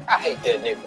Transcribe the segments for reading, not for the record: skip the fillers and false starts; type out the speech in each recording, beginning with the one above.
I hate that nigga.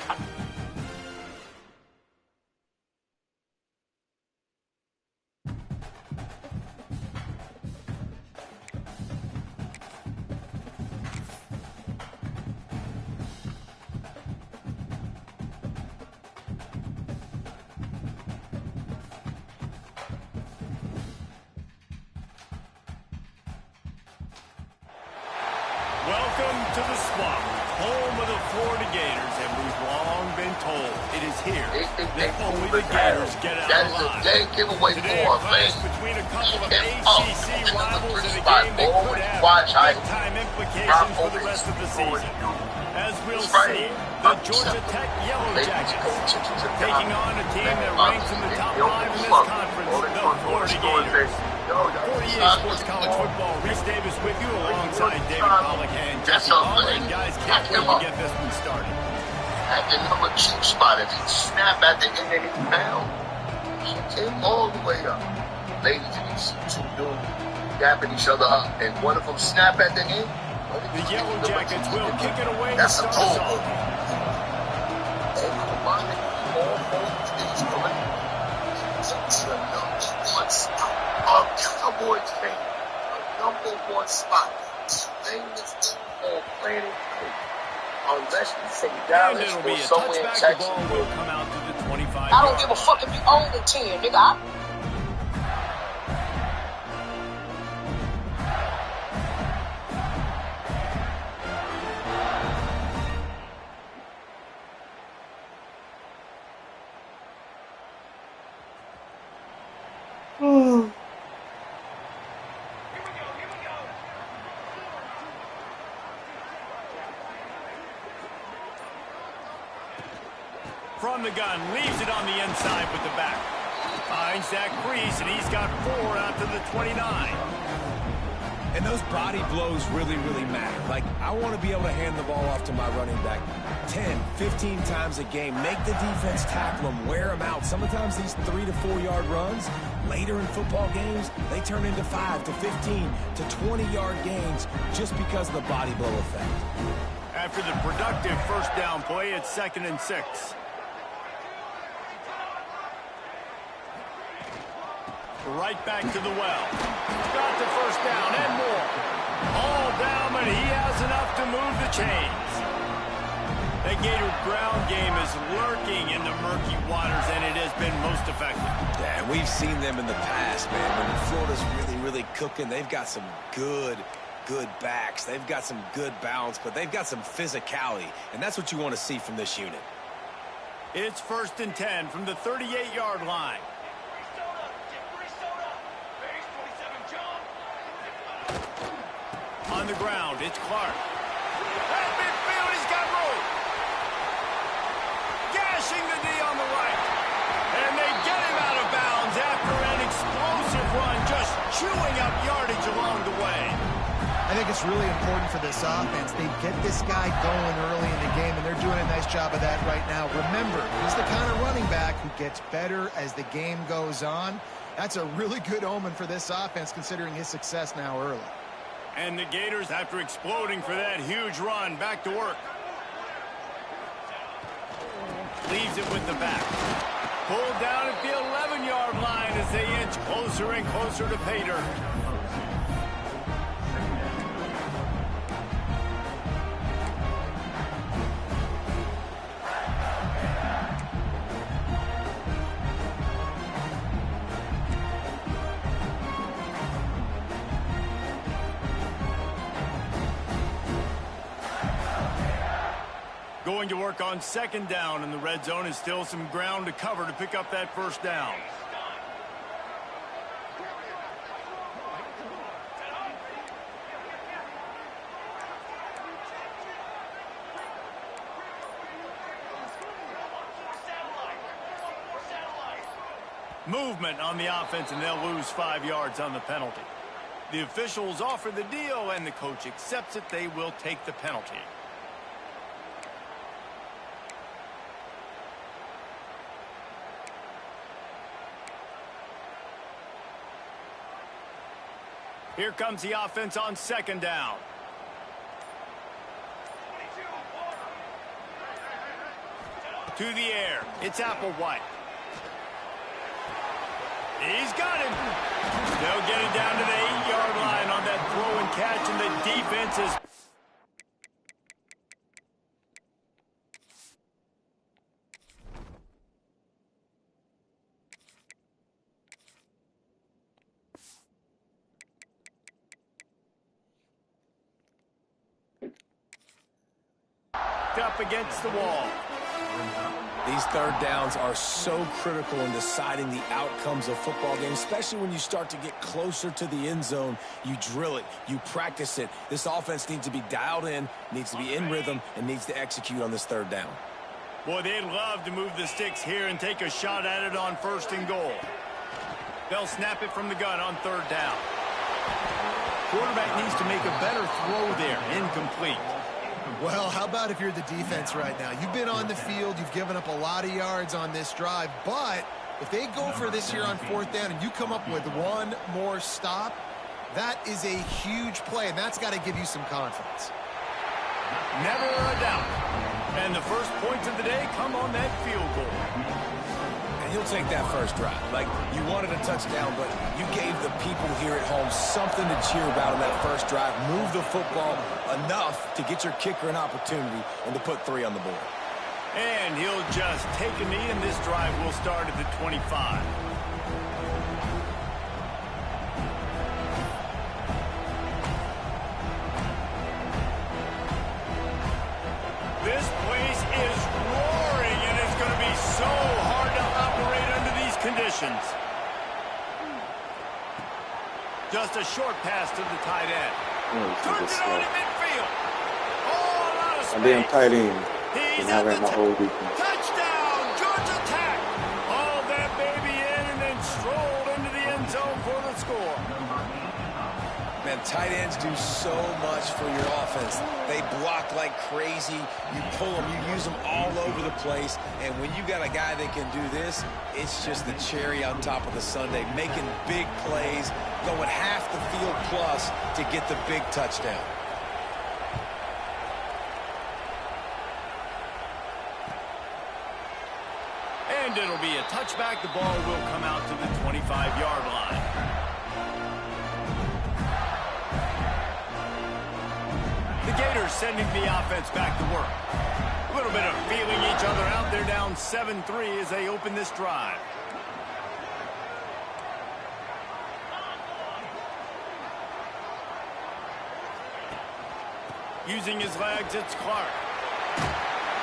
Welcome to the Swamp, home of the Florida Gators, and we've long been told it is here that only the Gators get out alive. That is a dead giveaway Today, for a clash man. between a couple of Oh, ACC rivals and a spot, game that boy. could have Watch how big-time implications for the rest of the season. As we'll see, the Georgia Tech Yellow Jackets taking on a team that ranks in the top 5 in this conference, the Florida Gators. 48 Sports College Football, Reese Davis with you alongside David Pollock and Jesse Palmer. And guys, can't wait to get this one started. At the number 2 spot, if he snap at the end of his pound, he came all the way up. Ladies, and you see 2 dudes dapping each other up, and one of them snap at the end. The Yellow Jackets will kick it away. That's a goal. Cowboys fan, a #1 spot. Famous on planet Earth. Unless you say Dallas or somewhere in Texas. The ball will come out to the 25. I don't give a fuck if you own the 10, nigga. From the gun, leaves it on the inside with the back. Finds that crease, and he's got 4 out to the 29. And those body blows really, really matter. Like, I want to be able to hand the ball off to my running back 10, 15 times a game. Make the defense tackle them, wear them out. Sometimes these 3 to 4 yard runs, later in football games, they turn into 5 to 15 to 20 yard gains just because of the body blow effect. After the productive first down play, it's 2nd and 6. Right back to the well. Got the first down and more. All down, but he has enough to move the chains. The Gator ground game is lurking in the murky waters, and it has been most effective. Yeah, and we've seen them in the past, man. When Florida's really, really cooking, they've got some good backs. They've got some good balance, but they've got some physicality, and that's what you want to see from this unit. It's 1st and 10 from the 38-yard line. On the ground, it's Clark. At midfield, he's got room. Gashing the D on the right. And they get him out of bounds after an explosive run, just chewing up yardage along the way. I think it's really important for this offense. They get this guy going early in the game, and they're doing a nice job of that right now. Remember, he's the kind of running back who gets better as the game goes on. That's a really good omen for this offense, considering his success now early. And the Gators, after exploding for that huge run, back to work. Leaves it with the back. Pulled down at the 11-yard line as they inch closer and closer to pay dirt. Going to work on 2nd down, and the red zone is still some ground to cover to pick up that first down. Movement on the offense, and they'll lose 5 yards on the penalty. The officials offer the deal, and the coach accepts it. They will take the penalty. Here comes the offense on 2nd down. to the air. It's Applewhite. He's got him. They'll get it down to the 8-yard line on that throw and catch, and the defense is... up against the wall. These third downs are so critical in deciding the outcomes of football games, especially when you start to get closer to the end zone. You drill it, you practice it. This offense needs to be dialed in, needs to be in rhythm, and needs to execute on this third down. Boy, they'd love to move the sticks here and take a shot at it on 1st and goal. They'll snap it from the gun on 3rd down. Quarterback needs to make a better throw there. Incomplete. Well, how about if you're the defense right now? You've been on the field, you've given up a lot of yards on this drive, but if they go for this here on 4th down and you come up with one more stop, that is a huge play, and that's got to give you some confidence. Never a doubt. And the first points of the day come on that field goal. And you'll take that first drive. Like, you wanted a touchdown, but you gave the people here at home something to cheer about on that first drive. Move the football enough to get your kicker an opportunity and to put 3 on the board. And he'll just take a knee, and this drive will start at the 25. This place is roaring, and it's going to be so hard to operate under these conditions. Just a short pass to the tight end. Turns it on in midfield. Oh, a lot of space. And then tight end. He's And I ran my whole defense. touchdown, Georgia Tech. Hauled that baby in and then strolled into the end zone for the score. Man, tight ends do so much for your offense. They block like crazy. You pull them, you use them all over the place. And when you got a guy that can do this, it's just the cherry on top of the sundae, making big plays, going half the field plus to get the big touchdown. And it'll be a touchback. The ball will come out to the 25-yard line. The Gators sending the offense back to work. A little bit of feeling each other out. They're down 7-3 as they open this drive. Using his legs, it's Clark.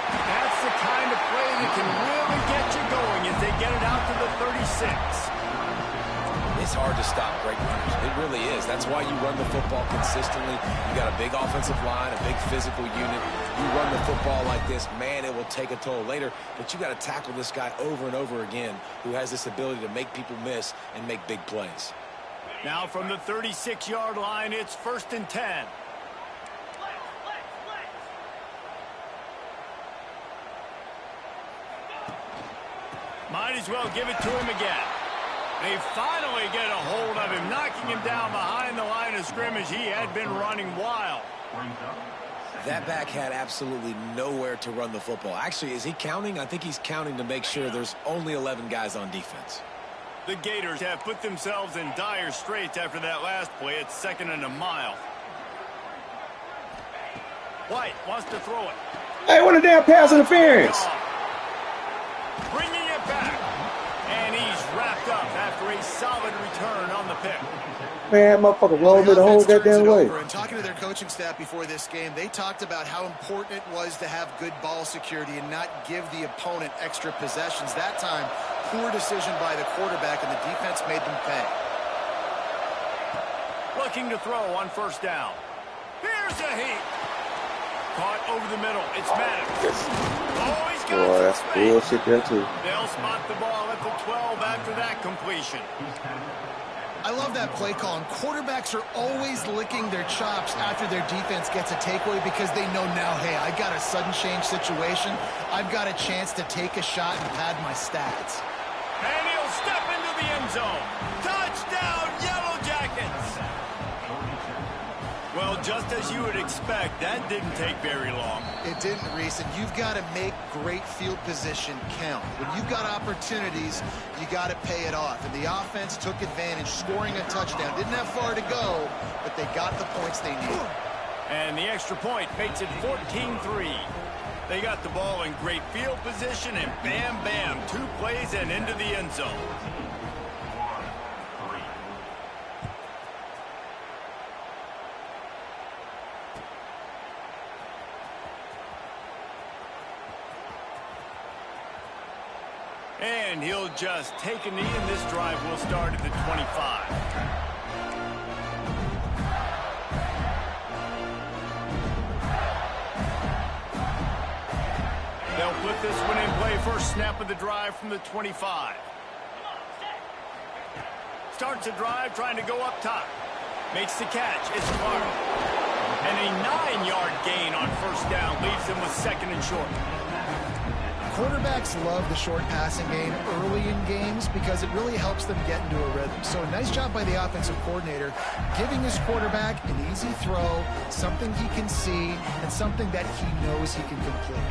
That's the kind of play that can really get you going as they get it out to the 36. It's hard to stop great runners. It really is. That's why you run the football consistently. You got a big offensive line, a big physical unit. You run the football like this, man, it will take a toll later. But you got to tackle this guy over and over again who has this ability to make people miss and make big plays. Now from the 36-yard line, it's 1st and 10. Might as well give it to him again. They finally get a hold of him, knocking him down behind the line of scrimmage. He had been running wild. That back had absolutely nowhere to run the football. Actually, is he counting? I think he's counting to make sure there's only 11 guys on defense. The Gators have put themselves in dire straits after that last play. It's 2nd and a mile. White wants to throw it. Hey, what a damn pass interference. Bringing it back. And he's wrapped up after a solid return on the pick. Man, motherfucker rolled me the whole goddamn way. And talking to their coaching staff before this game, they talked about how important it was to have good ball security and not give the opponent extra possessions. That time, poor decision by the quarterback, and the defense made them pay. Looking to throw on 1st down. Here's a heat. Caught over the middle. It's Maddox. Oh, he's got Boy, that's bullshit there, too. They'll spot the ball at the 12 after that completion. I love that play call, and quarterbacks are always licking their chops after their defense gets a takeaway because they know now, hey, I got a sudden change situation. I've got a chance to take a shot and pad my stats. And he'll step into the end zone. Touchdown, Yellow Jackets. Well, just as you would expect, that didn't take very long. It didn't, Reese, and you've got to make great field position count. When you've got opportunities, you got to pay it off. And the offense took advantage, scoring a touchdown. Didn't have far to go, but they got the points they needed. And the extra point makes it 14-3. They got the ball in great field position, and bam, bam, 2 plays and into the end zone. And he'll just take a knee, and this drive will start at the 25. They'll put this one in play. First snap of the drive from the 25. Starts the drive trying to go up top. Makes the catch. It's Clark. And a 9-yard gain on first down leaves them with 2nd and short. Quarterbacks love the short passing game early in games because it really helps them get into a rhythm. So nice job by the offensive coordinator giving his quarterback an easy throw, something he can see, and something that he knows he can complete.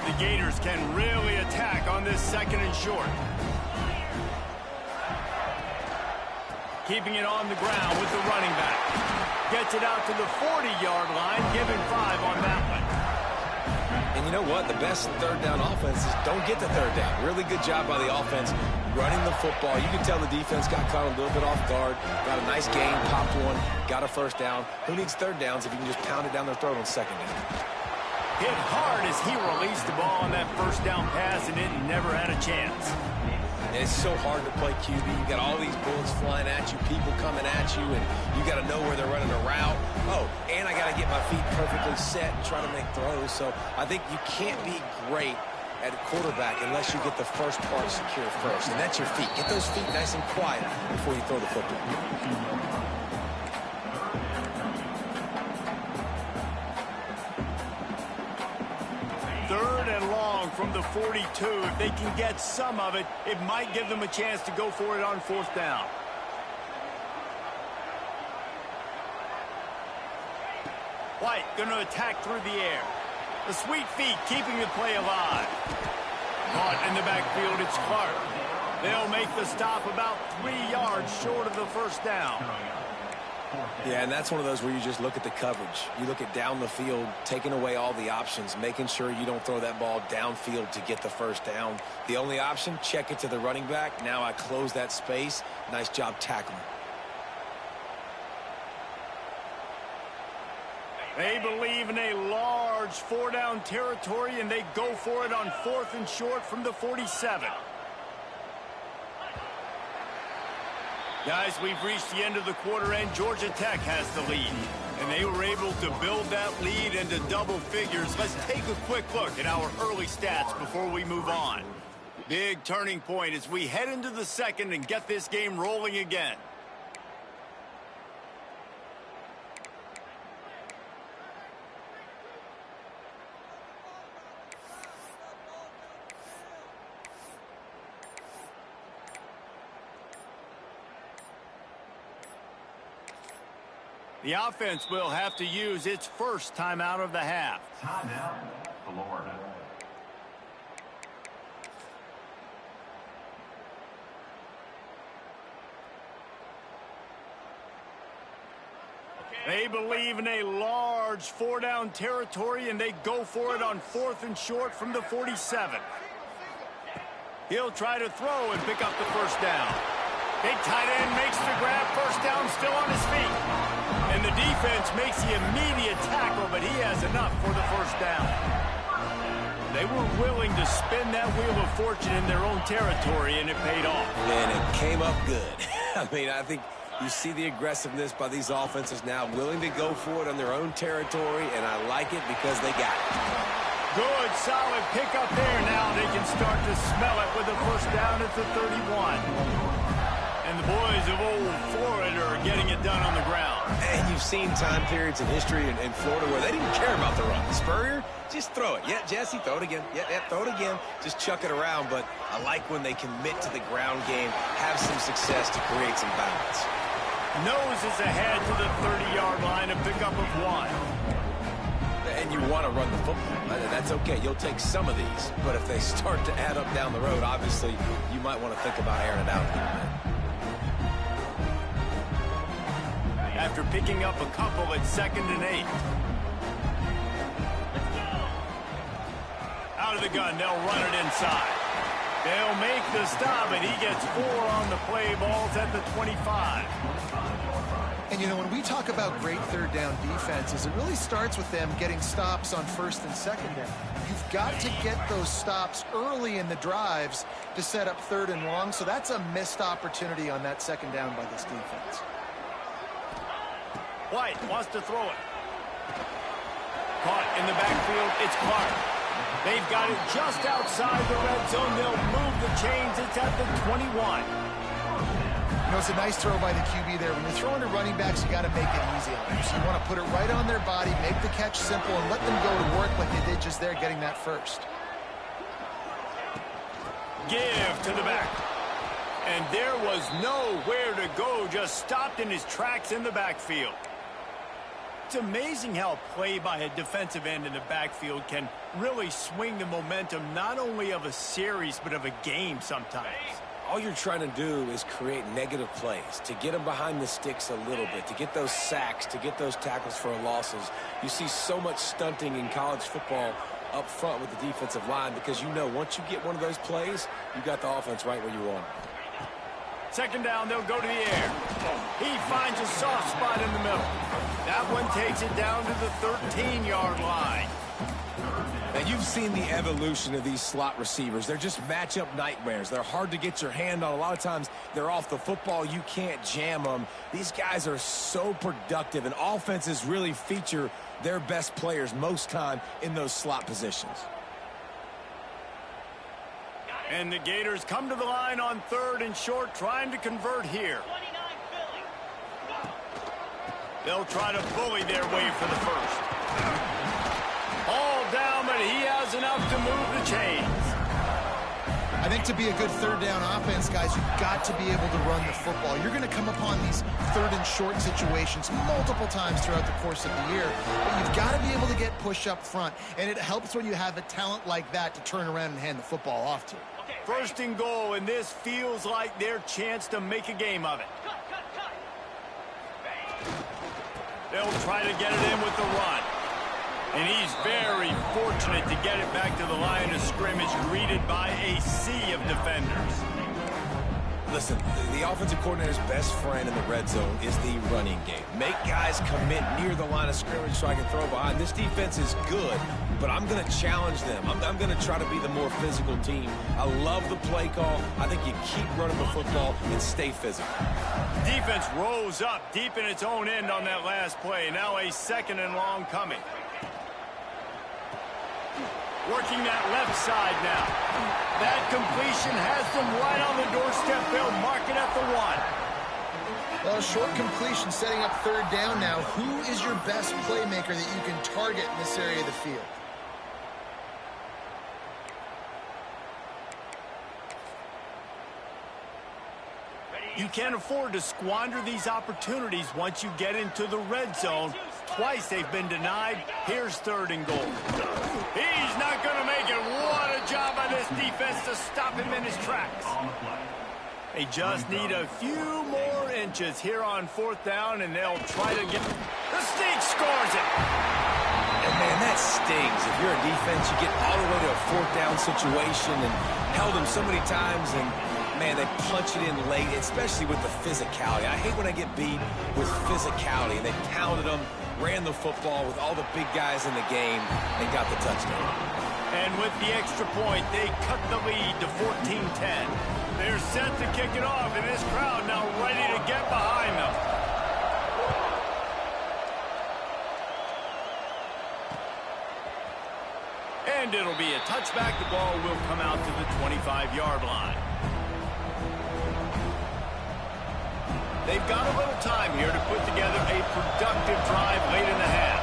The Gators can really attack on this 2nd and short. Keeping it on the ground with the running back. Gets it out to the 40-yard line, giving 5 on that one. And you know what? The best third down offense is don't get the third down. Really good job by the offense running the football. You can tell the defense got caught a little bit off guard. Got a nice gain, popped one, got a first down. Who needs third downs if you can just pound it down their throat on 2nd down? Hit hard as he released the ball on that first down pass, and it never had a chance. It's so hard to play QB. You got all these bullets flying at you, people coming at you, and you got to know where they're running a route. Oh, and I got to get my feet perfectly set and try to make throws. So I think you can't be great at quarterback unless you get the first part secure first, and that's your feet. Get those feet nice and quiet before you throw the football. 3rd and long from the 42. If they can get some of it, it might give them a chance to go for it on 4th down. White going to attack through the air. The sweet feet keeping the play alive. Caught in the backfield, it's Clark. They'll make the stop about 3 yards short of the first down. Yeah, and that's one of those where you just look at the coverage. You look at down the field, taking away all the options, making sure you don't throw that ball downfield to get the first down. The only option, check it to the running back. Now I close that space. Nice job tackling. They believe in a large 4-down territory, and they go for it on 4th and short from the 47. Guys, we've reached the end of the quarter, and Georgia Tech has the lead. And they were able to build that lead into double figures. Let's take a quick look at our early stats before we move on. Big turning point as we head into the 2nd and get this game rolling again. The offense will have to use its first timeout of the half. Timeout, Florida. They believe in a large 4-down territory, and they go for it on 4th and short from the 47. He'll try to throw and pick up the first down. Big tight end makes the grab, first down, still on his feet. And the defense makes the immediate tackle, but he has enough for the first down. They were willing to spin that wheel of fortune in their own territory, and it paid off. And it came up good. I mean, I think you see the aggressiveness by these offenses now, willing to go for it on their own territory, and I like it because they got it. Good, solid pickup there. Now they can start to smell it with a first down at the 31. And the boys of old Florida are getting it done on the ground. And you've seen time periods in history in Florida where they didn't care about the run. Spurrier, just throw it. Yeah, Jesse, throw it again. Yeah, throw it again. Just chuck it around. But I like when they commit to the ground game, have some success to create some balance. Noses ahead to the 30-yard line, a pickup of 1. And you want to run the football. That's okay. You'll take some of these. But if they start to add up down the road, obviously, you might want to think about airing it out a little bit. After picking up a couple at 2nd and 8. Out of the gun, they'll run it inside. They'll make the stop, and he gets 4 on the play. Ball's at the 25. And, you know, when we talk about great third down defenses, it really starts with them getting stops on 1st and 2nd down. You've got to get those stops early in the drives to set up 3rd and long, so that's a missed opportunity on that 2nd down by this defense. White wants to throw it. Caught in the backfield, it's Clark. They've got it just outside the red zone. They'll move the chains. It's at the 21. You know, it's a nice throw by the QB there. When you're throwing to running backs, you got to make it easy on them. So you want to put it right on their body, make the catch simple, and let them go to work like they did just there, getting that first. Give to the back. And there was nowhere to go, just stopped in his tracks in the backfield. It's amazing how play by a defensive end in the backfield can really swing the momentum not only of a series but of a game sometimes. All you're trying to do is create negative plays, to get them behind the sticks a little bit, to get those sacks, to get those tackles for losses. You see so much stunting in college football up front with the defensive line because you know once you get one of those plays, you got the offense right where you want it. 2nd down, they'll go to the air. He finds a soft spot in the middle. That one takes it down to the 13-yard line. Now, you've seen the evolution of these slot receivers. They're just matchup nightmares. They're hard to get your hand on. A lot of times, they're off the football. You can't jam them. These guys are so productive, and offenses really feature their best players most time in those slot positions. And the Gators come to the line on 3rd and short, trying to convert here. They'll try to bully their way for the first. All down, but he has enough to move the chains. I think to be a good third down offense, guys, you've got to be able to run the football. You're going to come upon these 3rd and short situations multiple times throughout the course of the year, but you've got to be able to get push up front, and it helps when you have a talent like that to turn around and hand the football off to. 1st and goal, and this feels like their chance to make a game of it. They'll try to get it in with the run. And he's very fortunate to get it back to the line of scrimmage, greeted by a sea of defenders. Listen, the offensive coordinator's best friend in the red zone is the running game. Make guys commit near the line of scrimmage so I can throw behind. This defense is good, but I'm going to challenge them. I'm going to try to be the more physical team. I love the play call. I think you keep running the football and stay physical. Defense rose up deep in its own end on that last play. Now a 2nd and long coming. Working that left side now. That completion has them right on the doorstep. They'll mark it at the 1. Well, short completion setting up 3rd down now. Who is your best playmaker that you can target in this area of the field? You can't afford to squander these opportunities once you get into the red zone. Twice they've been denied. Here's 3rd and goal. He's not going to make it. What a job by this defense to stop him in his tracks. They just need a few more inches here on 4th down, and they'll try to get... The Sneak scores it! And, man, that stings. If you're a defense, you get all the way to a 4th down situation and held them so many times, and, man, they punch it in late, especially with the physicality. I hate when I get beat with physicality. They pounded them, ran the football with all the big guys in the game, and got the touchdown. And with the extra point, they cut the lead to 14-10. They're set to kick it off, and this crowd now ready to get behind them. And it'll be a touchback. The ball will come out to the 25-yard line. They've got a little time here to put together a productive drive late in the half.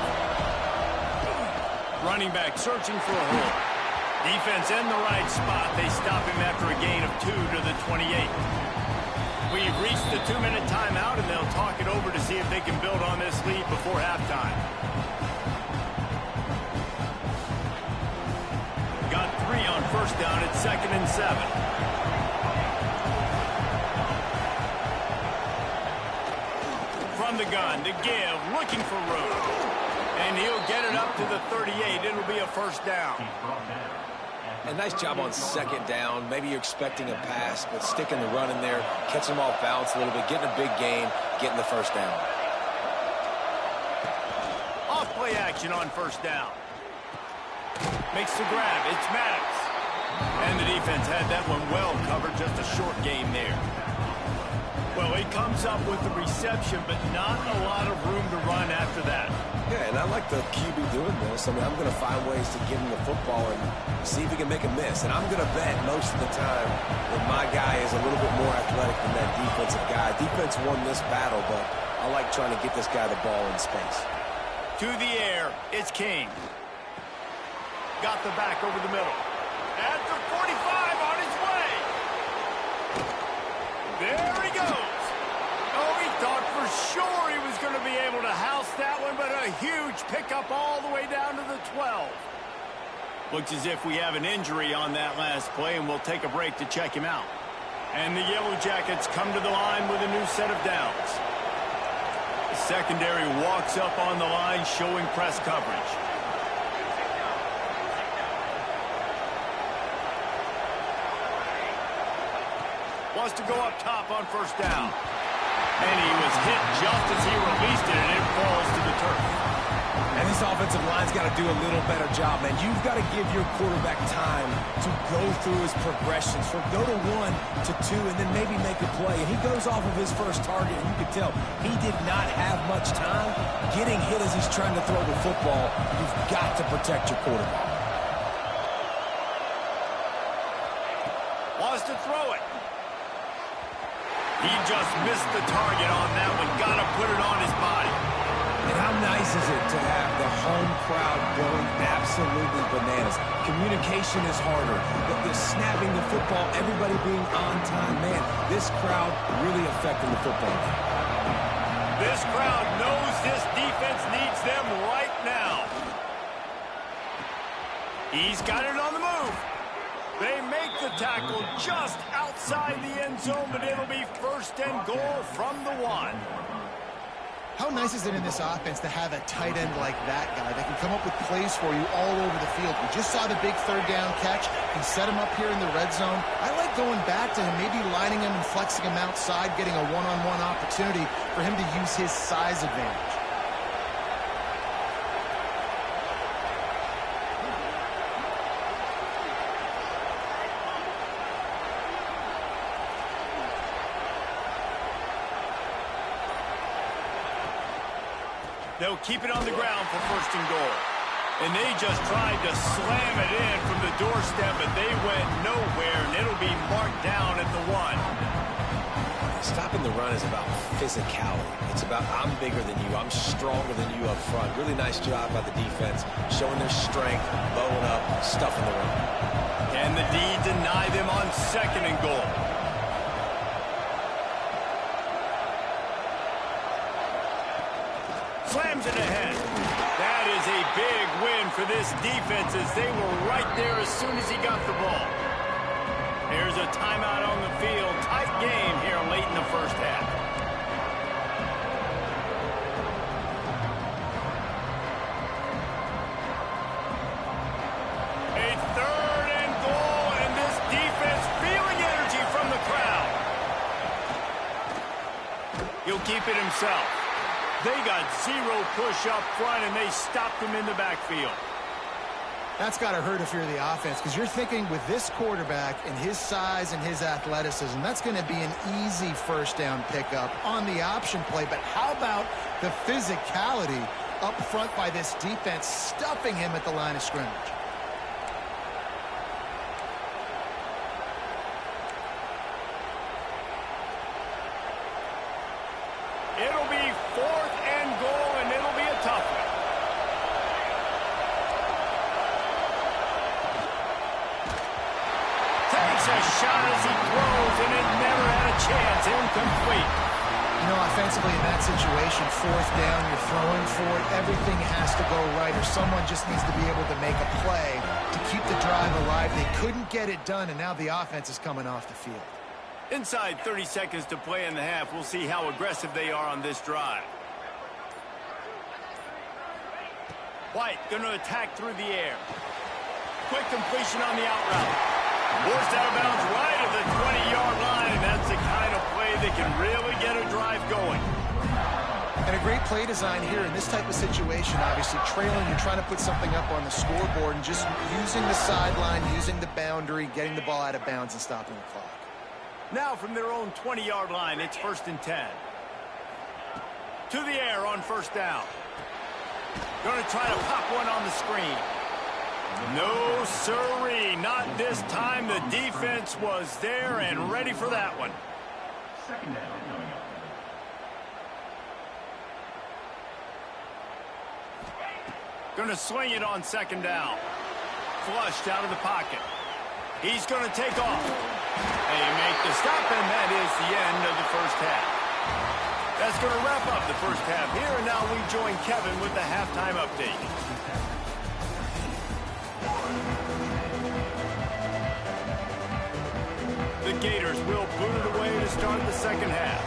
Running back searching for a hole. Defense in the right spot. They stop him after a gain of 2 to the 28. We've reached the 2-minute timeout, and they'll talk it over to see if they can build on this lead before halftime. Got 3 on first down at 2nd and 7. From the gun to give, looking for room. And he'll get it up to the 38. It'll be a first down. A nice job on 2nd down. Maybe you're expecting a pass, but sticking the run in there, catching them off balance a little bit, getting a big gain, getting the first down. Off play action on first down. Makes the grab. It's Maddox. And the defense had that one well covered. Just a short game there. Well, he comes up with the reception, but not a lot of room to run after that. Yeah, and I like the QB doing this. I mean, I'm going to find ways to give him the football and see if he can make a miss. And I'm going to bet most of the time that my guy is a little bit more athletic than that defensive guy. Defense won this battle, but I like trying to get this guy the ball in space. To the air, it's King. Got the back over the middle. At the 45, on his way. There he goes. Oh, he thought for sure he was going to be able to house that one, but a huge pickup all the way down to the 12. Looks as if we have an injury on that last play, and we'll take a break to check him out. And the Yellow Jackets come to the line with a new set of downs. The secondary walks up on the line, showing press coverage. Wants to go up top on first down. And he was hit just as he released it, and it falls to the turf. And this offensive line's got to do a little better job, man. You've got to give your quarterback time to go through his progressions, from go to 1 to 2, and then maybe make a play. And he goes off of his first target, and you can tell he did not have much time getting hit as he's trying to throw the football. You've got to protect your quarterback. Wants to throw it. He just missed the target on that one. Got to put it on his body. And how nice is it to have the home crowd going absolutely bananas? Communication is harder. The snapping the football, everybody being on time. Man, this crowd really affecting the football game. This crowd knows this defense needs them right now. He's got it on the move. They make the tackle just outside the end zone, but it'll be 1st and goal from the 1. How nice is it in this offense to have a tight end like that guy that can come up with plays for you all over the field? We just saw the big 3rd down catch. He set him up here in the red zone. I like going back to him, maybe lining him and flexing him outside, getting a one-on-one opportunity for him to use his size advantage. They'll keep it on the ground for 1st and goal. And they just tried to slam it in from the doorstep, but they went nowhere, and it'll be marked down at the 1. Stopping the run is about physicality. It's about I'm bigger than you, I'm stronger than you up front. Really nice job by the defense, showing their strength, bowing up, stuffing the run. And the D deny them on 2nd and goal. Slams it ahead. That is a big win for this defense, as they were right there as soon as he got the ball. There's a timeout on the field. Tight game here late in the first half. A 3rd and goal, and this defense feeling energy from the crowd. He'll keep it himself. They got 0 push up front, and they stopped him in the backfield. That's got to hurt if you're the offense, because you're thinking with this quarterback and his size and his athleticism, that's going to be an easy 1st down pickup on the option play. But how about the physicality up front by this defense, stuffing him at the line of scrimmage? It'll be 4th and goal, and it'll be a tough one. Takes takes a shot as he throws, and it never had a chance. Incomplete. You know, offensively in that situation, fourth down, you're throwing for it. Everything has to go right, or someone just needs to be able to make a play to keep the drive alive. They couldn't get it done, and now the offense is coming off the field. Inside 30 seconds to play in the half. We'll see how aggressive they are on this drive. White going to attack through the air. Quick completion on the out route. Forced out of bounds right at the 20-yard line. That's the kind of play that can really get a drive going. And a great play design here in this type of situation. Obviously, trailing, you're trying to put something up on the scoreboard and just using the sideline, using the boundary, getting the ball out of bounds and stopping the clock. Now from their own 20-yard line, it's 1st and 10. To the air on 1st down. Going to try to pop one on the screen. No, sirree, not this time. The defense was there and ready for that one. Second down coming up. Going to swing it on 2nd down. Flushed out of the pocket. He's going to take off. They make the stop, and that is the end of the first half. That's going to wrap up the first half here, and now we join Kevin with the halftime update. The Gators will boot it away to start the second half.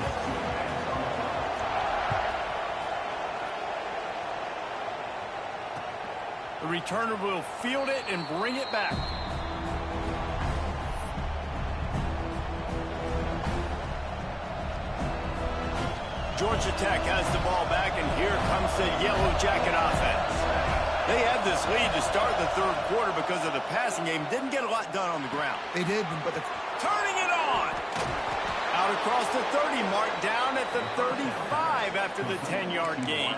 The returner will field it and bring it back. Georgia Tech has the ball back, and here comes the Yellow Jacket offense. They had this lead to start the third quarter because of the passing game. Didn't get a lot done on the ground. They did, but Turning it on! Out across the 30, marked down at the 35 after the 10-yard gain.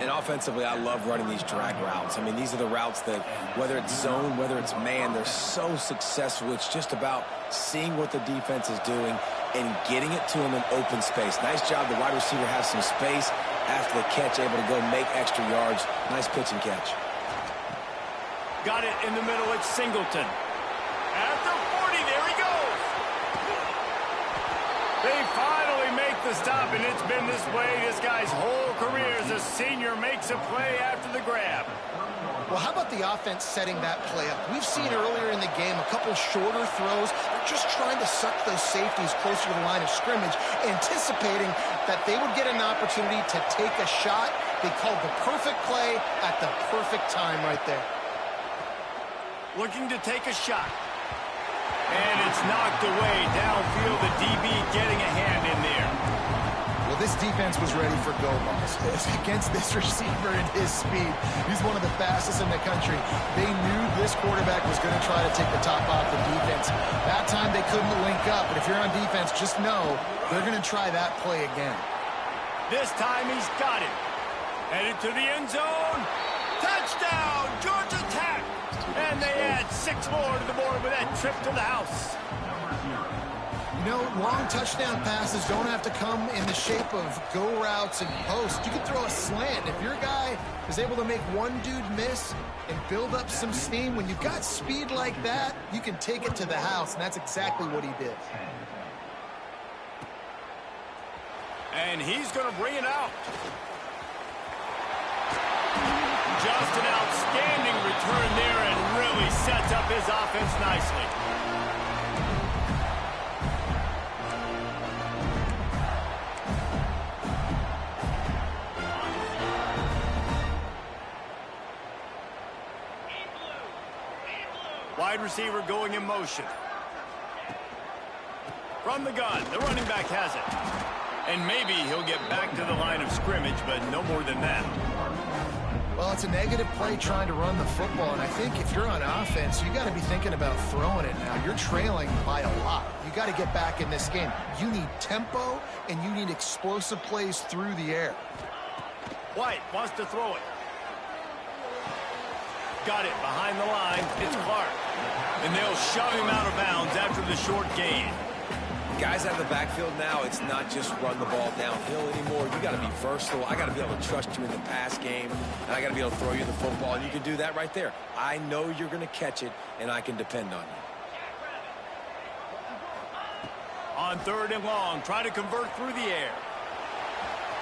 And offensively, I love running these drag routes. I mean, these are the routes that, whether it's zone, whether it's man, they're so successful. It's just about seeing what the defense is doing and getting it to him in open space. Nice job. The wide receiver has some space after the catch, able to go make extra yards. Nice pitch and catch. Got it in the middle. It's Singleton. At the 40, there he goes. They finally make the stop, and it's been this way this guy's whole career as a senior. Makes a play after the grab. well, how about the offense setting that play up? We've seen earlier in the game a couple shorter throws. They're just trying to suck those safeties closer to the line of scrimmage, anticipating that they would get an opportunity to take a shot. They called the perfect play at the perfect time right there. Looking to take a shot. And it's knocked away downfield. The DB getting a hand in there. Well, this defense was ready for go balls. Against this receiver and his speed, he's one of the fastest in the country. They knew this quarterback was going to try to take the top off the defense. That time they couldn't link up, but if you're on defense, just know they're going to try that play again. This time he's got it. Headed to the end zone. Touchdown, Georgia Tech. And they add 6 more to the board with that trip to the house. You know, long touchdown passes don't have to come in the shape of go routes and posts. You can throw a slant. If your guy is able to make one dude miss and build up some steam, when you've got speed like that, you can take it to the house, and that's exactly what he did. And he's going to bring it out. Just an outstanding return there and really sets up his offense nicely. Wide receiver going in motion. From the gun, the running back has it. And maybe he'll get back to the line of scrimmage, but no more than that. Well, it's a negative play trying to run the football, and I think if you're on offense, you got to be thinking about throwing it now. You're trailing by a lot. You got to get back in this game. You need tempo, and you need explosive plays through the air. White wants to throw it. Got it behind the line. It's Clark. And they'll shove him out of bounds after the short gain. Guys out of the backfield now, it's not just run the ball downhill anymore. You got to be versatile. I got to be able to trust you in the pass game, and I got to be able to throw you the football, and you can do that right there. I know you're going to catch it, and I can depend on you. On 3rd and long, try to convert through the air.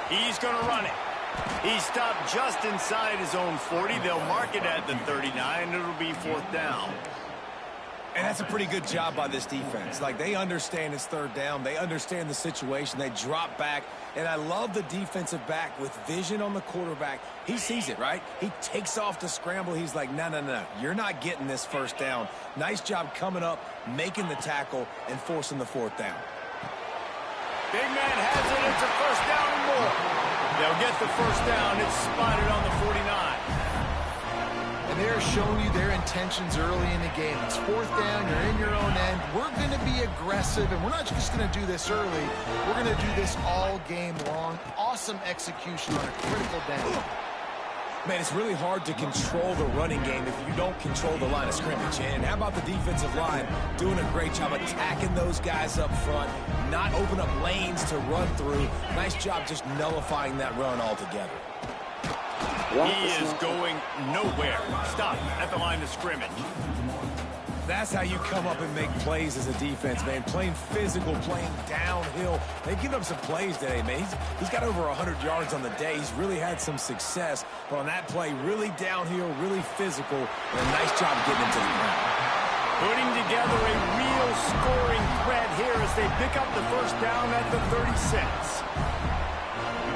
He's going to run it. He stopped just inside his own 40. They'll mark it at the 39. It'll be 4th down. And that's a pretty good job by this defense. Like, they understand it's 3rd down. They understand the situation. They drop back. And I love the defensive back with vision on the quarterback. He sees it, right? He takes off the scramble. He's like, no, no, no. You're not getting this 1st down. Nice job coming up, making the tackle, and forcing the 4th down. Big man has it. It's a 1st down and more. They'll get the 1st down. It's spotted on the 49. And they're showing you their intentions early in the game. It's 4th down. You're in your own end. We're going to be aggressive, and we're not just going to do this early. We're going to do this all game long. Awesome execution on a critical down. Man, it's really hard to control the running game if you don't control the line of scrimmage. And how about the defensive line doing a great job attacking those guys up front, not open up lanes to run through. Nice job just nullifying that run altogether. He is going nowhere. Stop at the line of scrimmage. That's how you come up and make plays as a defense, man. Playing physical, playing downhill. They've given up some plays today, man. He's got over 100 yards on the day. He's really had some success. But on that play, really downhill, really physical, and a nice job getting him to the ground. Putting together a real scoring threat here as they pick up the 1st down at the 36.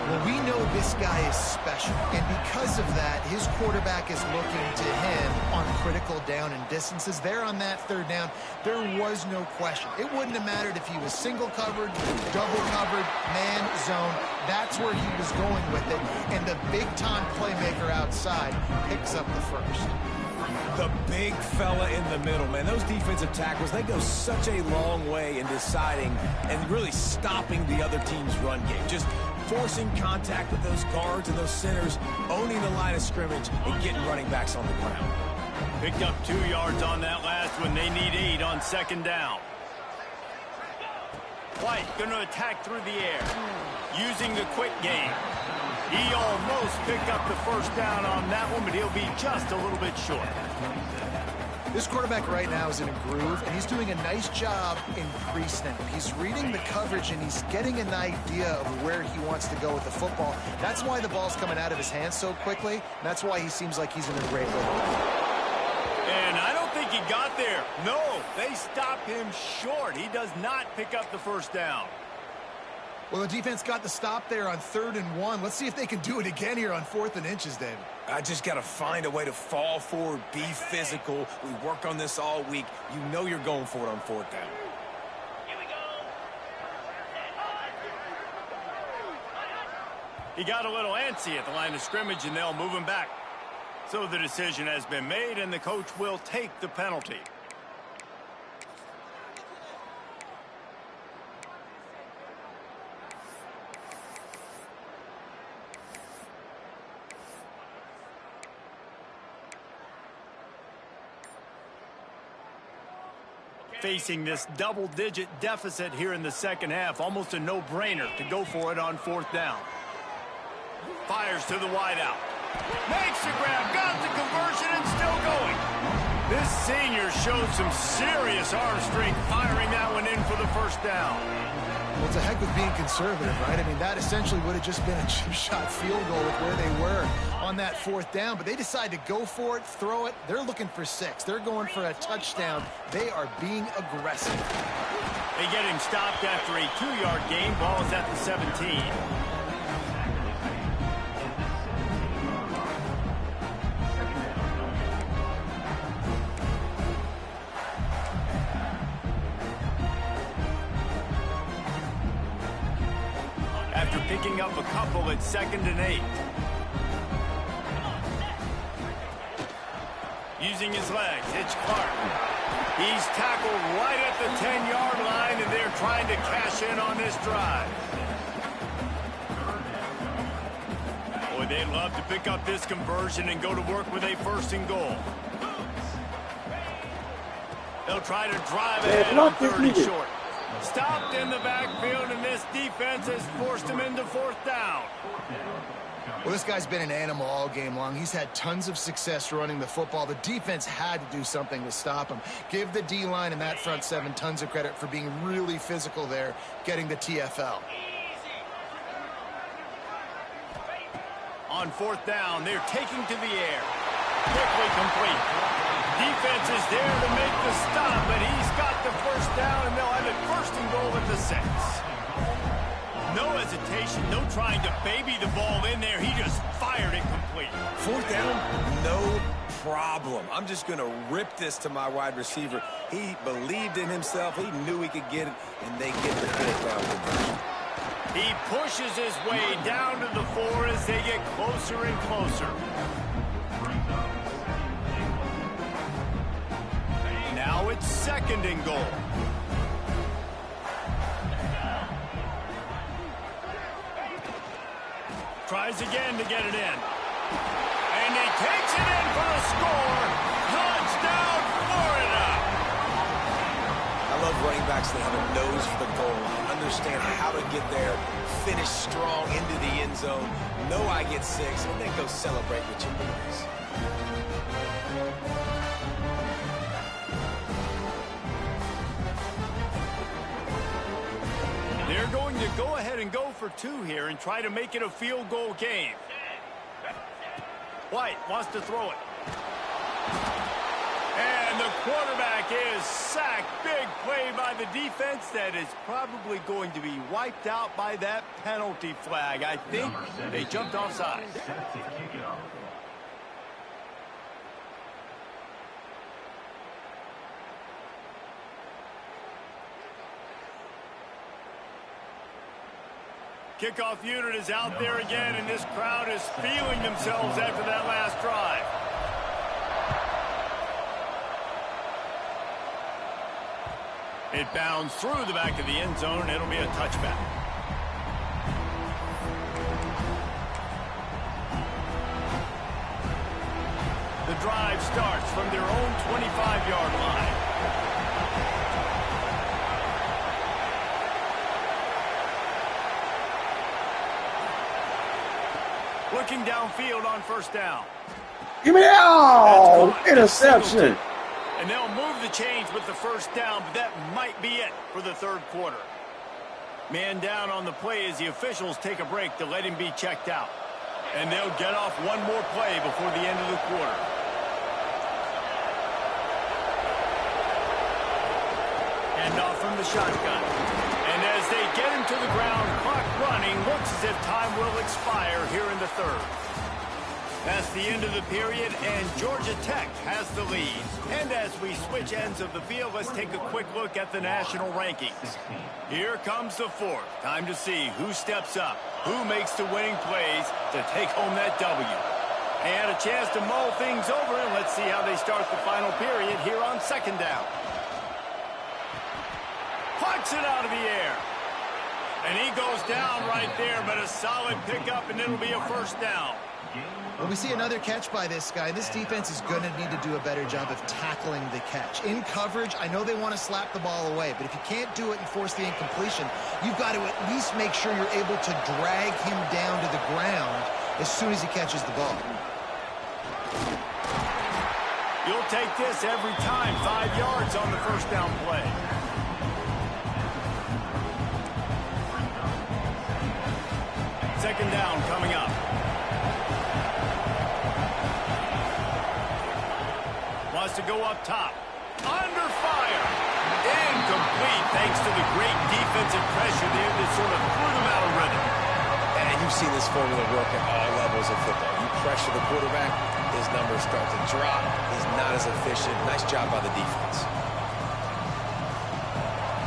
Well, we know this guy is special, and because of that, his quarterback is looking to him on critical down and distances. There on that 3rd down, there was no question. It wouldn't have mattered if he was single covered, double covered, man, zone. That's where he was going with it, and the big-time playmaker outside picks up the 1st. The big fella in the middle, man. Those defensive tackles, they go such a long way in deciding and really stopping the other team's run game. Just forcing contact with those guards and those centers, owning the line of scrimmage, and getting running backs on the ground. Picked up 2 yards on that last one. They need 8 on 2nd down. White going to attack through the air, using the quick game. He almost picked up the 1st down on that one, but he'll be just a little bit short. This quarterback right now is in a groove, and he's doing a nice job in pre-snap. He's reading the coverage, and he's getting an idea of where he wants to go with the football. That's why the ball's coming out of his hands so quickly, and that's why he seems like he's in a great way. And I don't think he got there. No, they stop him short. He does not pick up the 1st down. Well, the defense got the stop there on 3rd and 1. Let's see if they can do it again here on 4th and inches, David. I just got to find a way to fall forward, be physical. We work on this all week. You know you're going for it on 4th down. Here we go. He got a little antsy at the line of scrimmage, and they'll move him back. So the decision has been made, and the coach will take the penalty. Facing this double-digit deficit here in the 2nd half, almost a no-brainer to go for it on 4th down. Fires to the wideout. Makes the grab, got the conversion, and still going. This senior showed some serious arm strength firing that one in for the 1st down. Well, it's a heck of being conservative, right? I mean, that essentially would have just been a chip shot field goal with where they were on that 4th down, but they decide to go for it, throw it. They're looking for 6. They're going for a touchdown. They are being aggressive. They get him stopped after a 2-yard gain. Ball is at the 17. After picking up a couple at 2nd and 8. Using his legs, it's Clark. He's tackled right at the 10-yard line, and they're trying to cash in on this drive. Boy, they'd love to pick up this conversion and go to work with a 1st and goal. They'll try to drive ahead on 3rd and short. Stopped in the backfield, and this defense has forced him into 4th down. Well, this guy's been an animal all game long. He's had tons of success running the football. The defense had to do something to stop him. Give the D-line and that front seven tons of credit for being really physical there, getting the TFL. On fourth down, they're taking to the air. Quickly complete. Defense is there to make the stop, but he's got the first down, and they'll have it first and goal at the 6. No hesitation, no trying to baby the ball in there. He just fired it complete. Fourth down, no problem. I'm just going to rip this to my wide receiver. He believed in himself. He knew he could get it, and they get the fourth down conversion. He pushes his way down to the 4 as they get closer and closer. Now it's second and goal. Tries again to get it in. And he takes it in for the score. Touchdown, Florida. I love running backs that have a nose for the goal line. Understand how to get there, finish strong into the end zone, know I get 6, and then go celebrate with your boys. They're going to go ahead and go for 2 here and try to make it a field goal game. White wants to throw it. And the quarterback is sacked. Big play by the defense that is probably going to be wiped out by that penalty flag. I think they jumped offside. Set to kick it off. Kickoff unit is out there again, and this crowd is feeling themselves after that last drive. It bounds through the back of the end zone, and it'll be a touchback. The drive starts from their own 25-yard line. Looking downfield on first down. Give me that! Interception. And they'll move the chains with the first down, but that might be it for the third quarter. Man down on the play as the officials take a break to let him be checked out. And they'll get off one more play before the end of the quarter. Hand off from the shotgun. And as they get him to the ground, clock running, looks as if time will expire here in the third. That's the end of the period, and Georgia Tech has the lead. And as we switch ends of the field, let's take a quick look at the national rankings. Here comes the fourth. Time to see who steps up, who makes the winning plays to take home that W. And a chance to mull things over, and let's see how they start the final period here on second down. Plucks it out of the air. And he goes down right there, but a solid pickup, and it'll be a first down. Well, we see another catch by this guy. This defense is going to need to do a better job of tackling the catch. In coverage, I know they want to slap the ball away, but if you can't do it and force the incompletion, you've got to at least make sure you're able to drag him down to the ground as soon as he catches the ball. You'll take this every time. 5 yards on the first down play. Second down coming up. Wants to go up top. Under fire. Incomplete thanks to the great defensive pressure there that sort of threw them out of rhythm. And you've seen this formula work at all levels of football. You pressure the quarterback, his numbers start to drop. He's not as efficient. Nice job by the defense.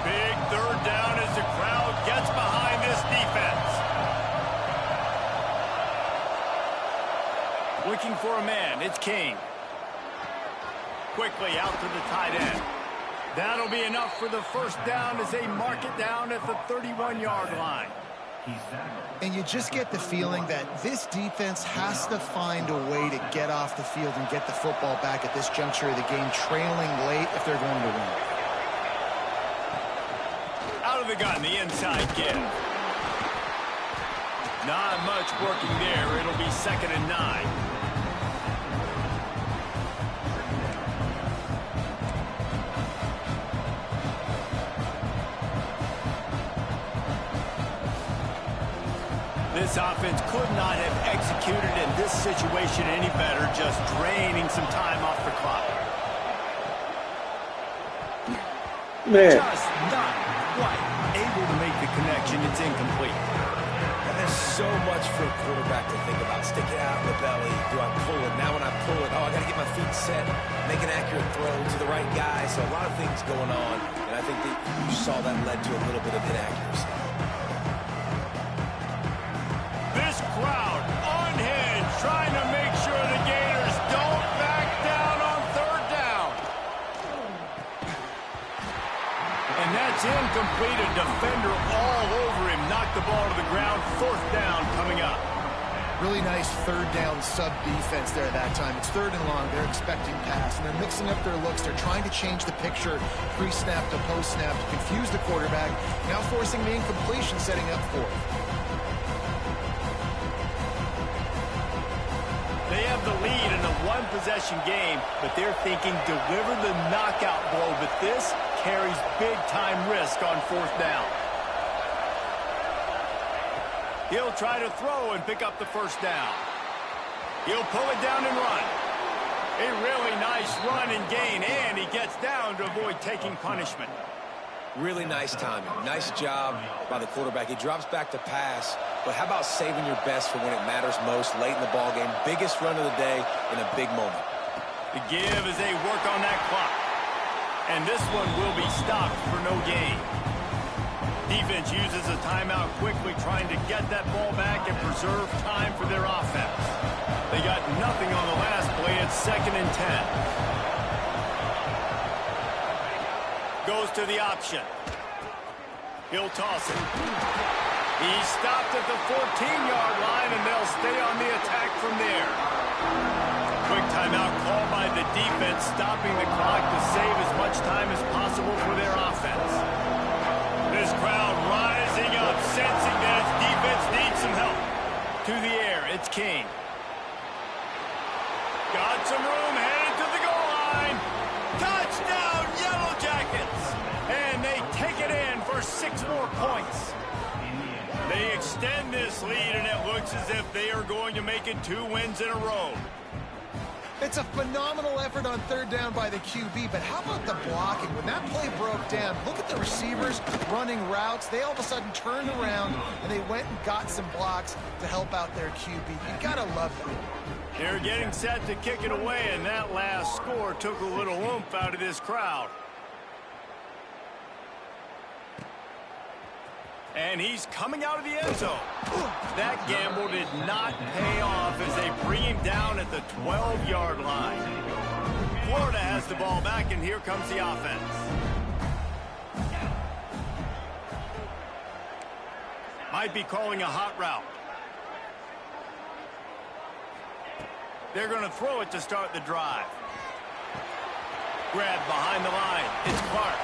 Big third down as the crowd gets behind this defense. Looking for a man, it's King. Quickly out to the tight end. That'll be enough for the first down as they mark it down at the 31-yard line. And you just get the feeling that this defense has to find a way to get off the field and get the football back at this juncture of the game, trailing late if they're going to win. Out of the gun, the inside give. Not much working there. It'll be 2nd and 9. This offense could not have executed in this situation any better, just draining some time off the clock. Man. Just not quite able to make the connection. It's incomplete. And there's so much for a quarterback to think about. Stick it out in the belly. Do I pull it? Now when I pull it, I got to get my feet set, make an accurate throw to the right guy. So a lot of things going on, and I think that you saw that led to a little bit of inaccuracy. This crowd unhinged, trying to make sure the Gators don't back down on 3rd down. And that's incomplete. A defender all over him. Knocked the ball to the ground. 4th down coming up. Really nice 3rd down sub-defense there that time. It's 3rd and long. They're expecting pass, and they're mixing up their looks. They're trying to change the picture pre-snap to post-snap to confuse the quarterback, now forcing the incompletion, setting up 4th. They have the lead in a one-possession game, but they're thinking deliver the knockout blow, but this carries big-time risk on 4th down. He'll try to throw and pick up the 1st down. He'll pull it down and run. A really nice run and gain, and he gets down to avoid taking punishment. Really nice timing. Nice job by the quarterback. He drops back to pass, but how about saving your best for when it matters most late in the ballgame? Biggest run of the day in a big moment. The give as they work on that clock. And this one will be stopped for no gain. Defense uses a timeout quickly, trying to get that ball back and preserve time for their offense. They got nothing on the last play. It's 2nd and 10. Goes to the option. He'll toss it. He's stopped at the 14-yard line, and they'll stay on the attack from there. Quick timeout called by the defense, stopping the clock to save as much time as possible for their offense. This crowd rising up, sensing that its defense needs some help. To the air, it's King. Got some room, headed to the goal line. Touchdown, Yellow Jackets! And they take it in for 6 more points. They extend this lead, and it looks as if they are going to make it 2 wins in a row. It's a phenomenal effort on 3rd down by the QB, but how about the blocking? When that play broke down, look at the receivers running routes. They all of a sudden turned around, and they went and got some blocks to help out their QB. You gotta love that. They're getting set to kick it away, and that last score took a little oomph out of this crowd. And he's coming out of the end zone. That gamble did not pay off as they bring him down at the 12-yard line. Florida has the ball back, and here comes the offense. Might be calling a hot route. They're going to throw it to start the drive. Grab behind the line. It's Clark.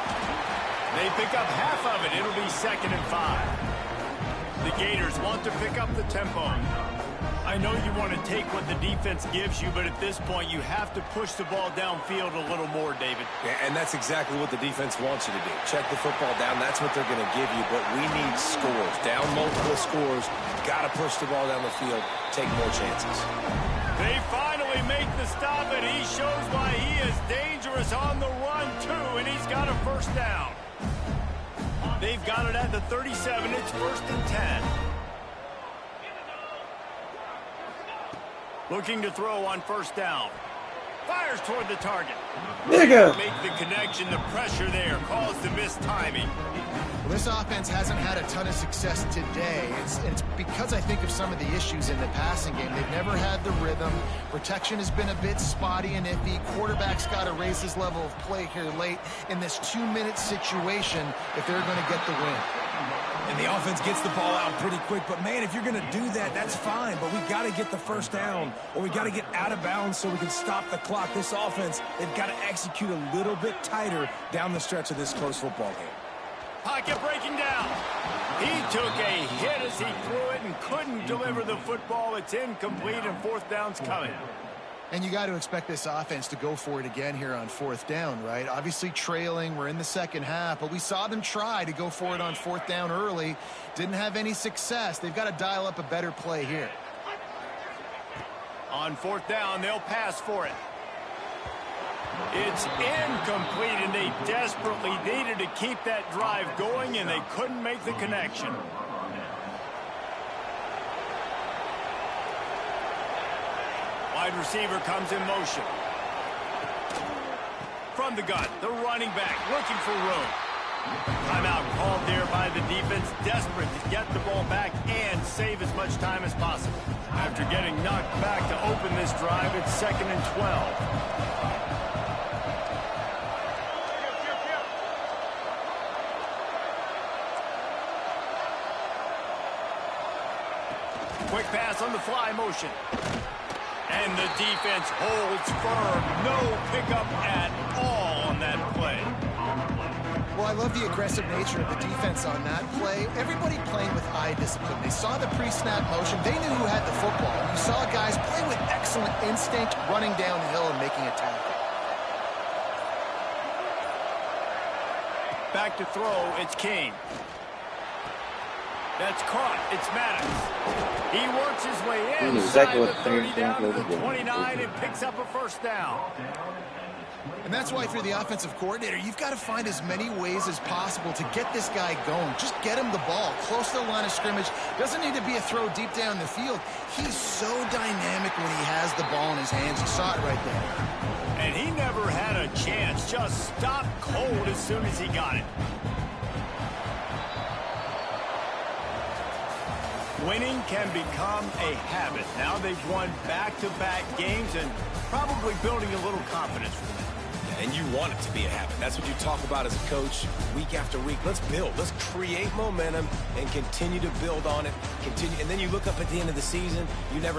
They pick up half of it. It'll be 2nd and 5. The Gators want to pick up the tempo. I know you want to take what the defense gives you, but at this point you have to push the ball downfield a little more, David. Yeah, and that's exactly what the defense wants you to do. Check the football down. That's what they're going to give you, but we need scores. Down multiple scores. Got to push the ball down the field. Take more chances. They finally make the stop, and he shows why he is dangerous on the run, too, and he's got a 1st down. They've got it at the 37. It's 1st and 10. Looking to throw on 1st down. Fires toward the target. Nigga. Make the connection. The pressure there caused the missed timing. Well, this offense hasn't had a ton of success today. It's because I think of some of the issues in the passing game. They've never had the rhythm. Protection has been a bit spotty and iffy. Quarterback's got to raise his level of play here late in this 2-minute situation if they're going to get the win. And the offense gets the ball out pretty quick. But, man, if you're going to do that, that's fine. But we got to get the 1st down, or we got to get out of bounds so we can stop the clock. This offense, they've got to execute a little bit tighter down the stretch of this close football game. Pocket breaking down. He took a hit as he threw it and couldn't deliver the football. It's incomplete and fourth down's coming. And you got to expect this offense to go for it again here on fourth down, right? Obviously trailing, we're in the second half, but we saw them try to go for it on fourth down early. Didn't have any success. They've got to dial up a better play here. On fourth down, they'll pass for it. It's incomplete, and they desperately needed to keep that drive going, and they couldn't make the connection. Wide receiver comes in motion. From the gun, the running back looking for room. Timeout called there by the defense, desperate to get the ball back and save as much time as possible. After getting knocked back to open this drive, it's 2nd and 12. Quick pass on the fly motion. And the defense holds firm. No pickup at all on that play. Well, I love the aggressive nature of the defense on that play. Everybody playing with eye discipline. They saw the pre-snap motion. They knew who had the football. You saw guys play with excellent instinct, running downhill and making a tackle. Back to throw, it's King. That's caught. It's Maddox. He works his way inside the 30 down to the 29 and picks up a first down. And that's why if you're the offensive coordinator, you've got to find as many ways as possible to get this guy going. Just get him the ball close to the line of scrimmage. Doesn't need to be a throw deep down the field. He's so dynamic when he has the ball in his hands. You saw it right there. And he never had a chance. Just stopped cold as soon as he got it. Winning can become a habit. Now they've won back-to-back games and probably building a little confidence for them. And you want it to be a habit. That's what you talk about as a coach week after week. Let's build. Let's create momentum and continue to build on it. Continue, and then you look up at the end of the season, you never